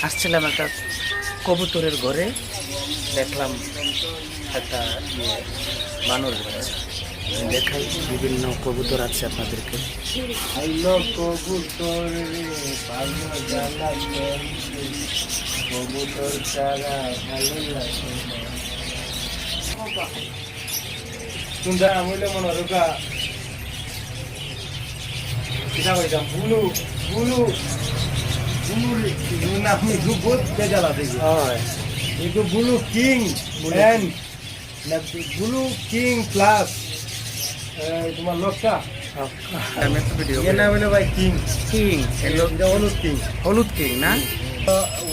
আসছিলাম একটা কবুতরের ঘরে, দেখলাম একটা মানুষ দেখাই, বিভিন্ন কবুতর আছে আপনাদেরকে। কবুতর রে ভালো জ্বালা কবুতর ছাড়া ভালো লাগে শুনতে আমলে মনে রোকা কিনা কইতাম বুলু বুলু বুলু নাম বহুত বেজালা দেখি হয় এগো blue king and blue king plus তোমার লোকটা আমি একটা ভিডিও এর নাম হলো ভাই কিং কিং, হলুদ কিং হলুদ কিং না,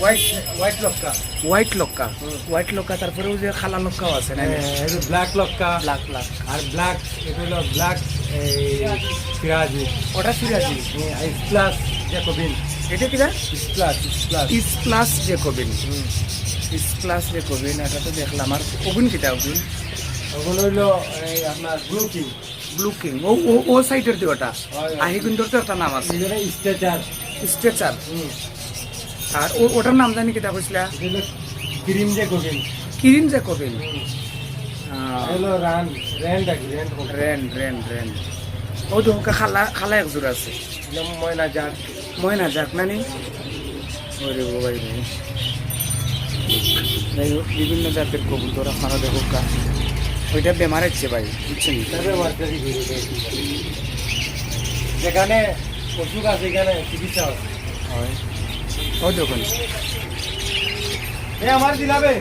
হোয়াইট লক্কা হোয়াইট লক্কা, হোয়াইট লক্কা, তারপরে ওই যে খালা লক্কাও আছে না, এটা ব্ল্যাক লক্কা ব্ল্যাক ব্ল্যাক, আর ব্ল্যাক এটা হলো ব্ল্যাক সিরাজি ওটা সিরাজি, প্লাস জ্যাকোবিন এটা কিনা প্লাস প্লাস ইস প্লাস জেকোবিন, ইস প্লাস জেকোবিন। এটা তো দেখলাম। আর ওগুন কিটা ওগুন ওগুলো হইলো আপনার ব্লু কিং ব্লু কিং, ও ও ও সাইডের দিয়ে ওটা আহি কিন্তু তো একটা নাম আছে স্ট্রেচার স্ট্রেচার। আর ওটার নাম জানি কিটা কইছিলা, ক্রিম জ্যাকোবিন কিরিন জেকোবিন, হলো রান রেন্ড রেন রেন রেন। ও তো খালা খালা এক জোড়া আছে, ময়না জাত ময়না যাক নানি। ওরে ভাই ভাই, যাই হোক বিভিন্ন জাতের কবুতর আপনারা দেখো কা, ওইটা বেমার হচ্ছে ভাই, বুঝছেন? যেখানে অসুখ আছে সেখানে চিকিৎসা আছে। হয় ও দেখুন আমার দিলাবে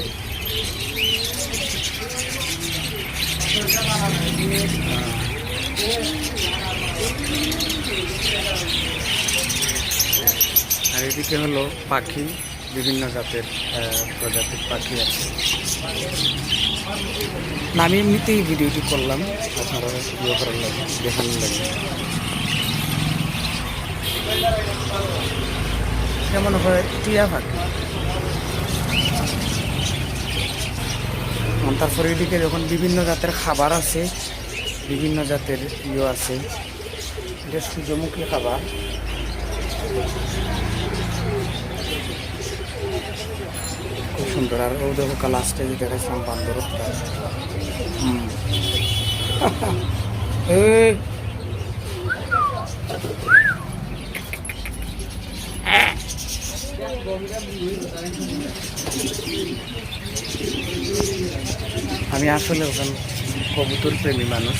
আর এদিকে হলো পাখি, বিভিন্ন জাতের প্রজাতির পাখি আছে। আমি এমনিতেই ভিডিওটি করলাম আপনারা ভিডিও করার লাগে, দেখানোর লাগে। যেমন হয় টিয়া পাখি, তারপরে এদিকে যখন বিভিন্ন জাতের খাবার আছে, বিভিন্ন জাতের আছে, এটা সূর্যমুখী খাবার। খুব সুন্দর। আর ও দেখো লাস্টে যে দেখাইছিলাম বান্দর, আমি আসলে ওখানে কবুতর প্রেমী মানুষ।